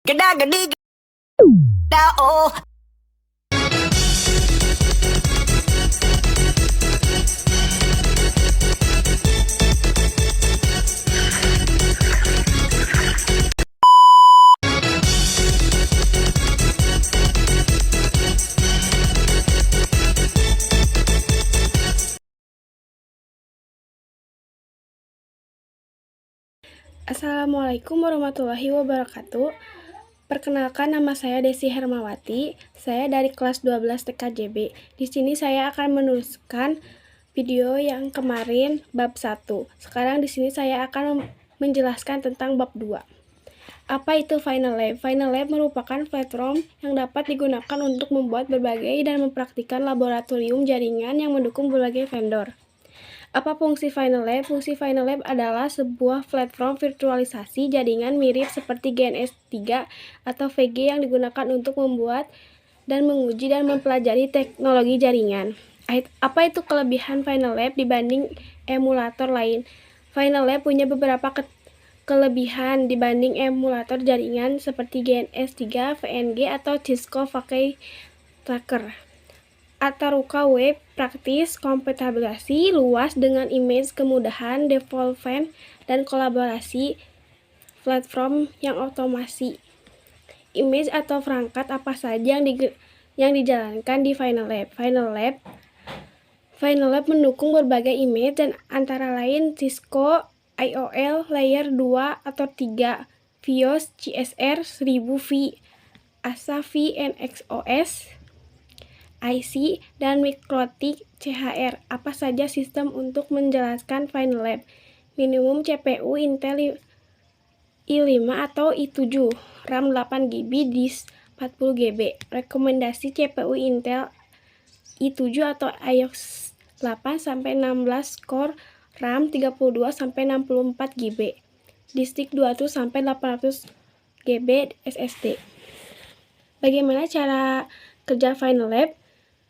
Geda gedi geda oh. Assalamualaikum warahmatullahi wabarakatuh. Perkenalkan, nama saya Desi Hermawati. Saya dari kelas 12 TKJB. Di sini saya akan menuliskan video yang kemarin bab 1. Sekarang di sini saya akan menjelaskan tentang bab 2. Apa itu Final Lab? Final Lab merupakan platform yang dapat digunakan untuk membuat berbagai dan mempraktikkan laboratorium jaringan yang mendukung berbagai vendor. Apa fungsi Final Lab? Fungsi Final Lab adalah sebuah platform virtualisasi jaringan mirip seperti GNS3 atau VG yang digunakan untuk membuat dan menguji dan mempelajari teknologi jaringan. Apa itu kelebihan Final Lab dibanding emulator lain? Final Lab punya beberapa kelebihan dibanding emulator jaringan seperti GNS3, VNG, atau Cisco pakai tracker. Ataruka Web praktis, kompatibilasi luas dengan image, kemudahan development, dan kolaborasi platform yang otomasi. Image atau perangkat apa saja yang dijalankan di Final Lab. Final Lab mendukung berbagai image dan antara lain Cisco IOL Layer 2 atau 3, Fios CSR 1000V, ASA VNXOS, IC, dan Mikrotik CHR. Apa saja sistem untuk menjelaskan Final Lab? Minimum CPU Intel i5 atau i7, RAM 8GB, disk 40GB. Rekomendasi CPU Intel i7 atau iOS 8-16 core, RAM 32-64GB, disk 200-800GB SSD. Bagaimana cara kerja Final Lab?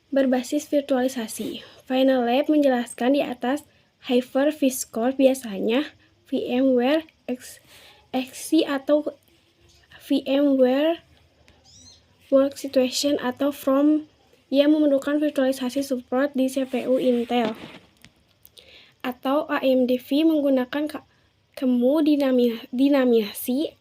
Berbasis virtualisasi. Final Lab menjelaskan di atas Hyper-V Core, biasanya VMware XC atau VMware Workstation atau From yang memerlukan virtualisasi support di CPU Intel atau AMD V menggunakan dinamisasi.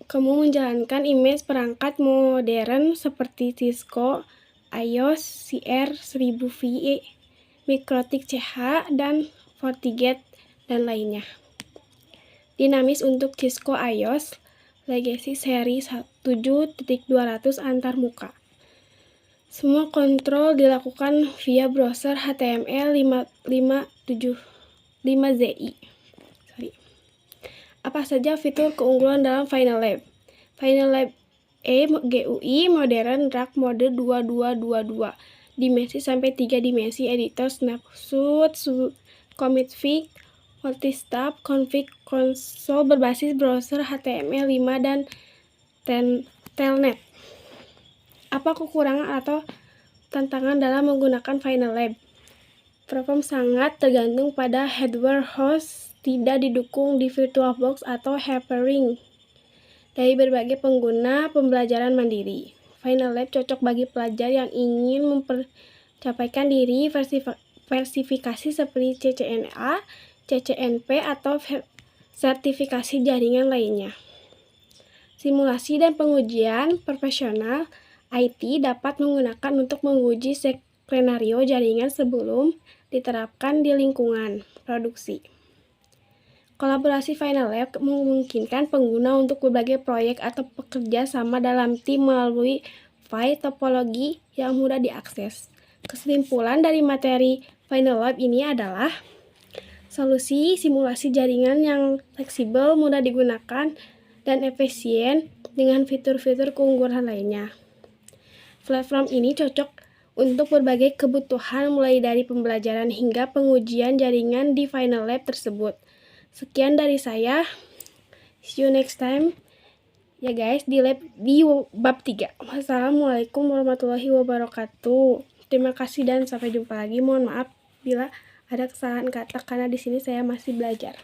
Kamu menjalankan image perangkat modern seperti Cisco IOS CR1000V, Mikrotik CH, dan FortiGate, dan lainnya. Dinamis untuk Cisco IOS Legacy seri 7.200 antar muka. Semua kontrol dilakukan via browser HTML 5.7.5ZI. Apa saja fitur keunggulan dalam Final Lab? Final Lab GUI modern rack mode 2222, dimensi sampai 3 dimensi, editor snapshot, config, multistab, config console berbasis browser HTML5 dan telnet. Apa kekurangan atau tantangan dalam menggunakan Final Lab? Perform sangat tergantung pada hardware host, tidak didukung di VirtualBox atau Hyper-V. Dari berbagai pengguna pembelajaran mandiri, Final Lab cocok bagi pelajar yang ingin mempercapaikan diri versifikasi seperti CCNA, CCNP, atau sertifikasi jaringan lainnya. Simulasi dan pengujian profesional IT dapat menggunakan untuk menguji skenario jaringan sebelum diterapkan di lingkungan produksi. Kolaborasi Final Lab memungkinkan pengguna untuk berbagai proyek atau bekerja sama dalam tim melalui file topologi yang mudah diakses. Kesimpulan dari materi Final Lab ini adalah solusi simulasi jaringan yang fleksibel, mudah digunakan, dan efisien dengan fitur-fitur keunggulan lainnya. Platform ini cocok untuk berbagai kebutuhan mulai dari pembelajaran hingga pengujian jaringan di Final Lab tersebut. Sekian dari saya. See you next time ya guys di bab 3. Wassalamualaikum warahmatullahi wabarakatuh. Terima kasih dan sampai jumpa lagi. Mohon maaf bila ada kesalahan kata karena di sini saya masih belajar.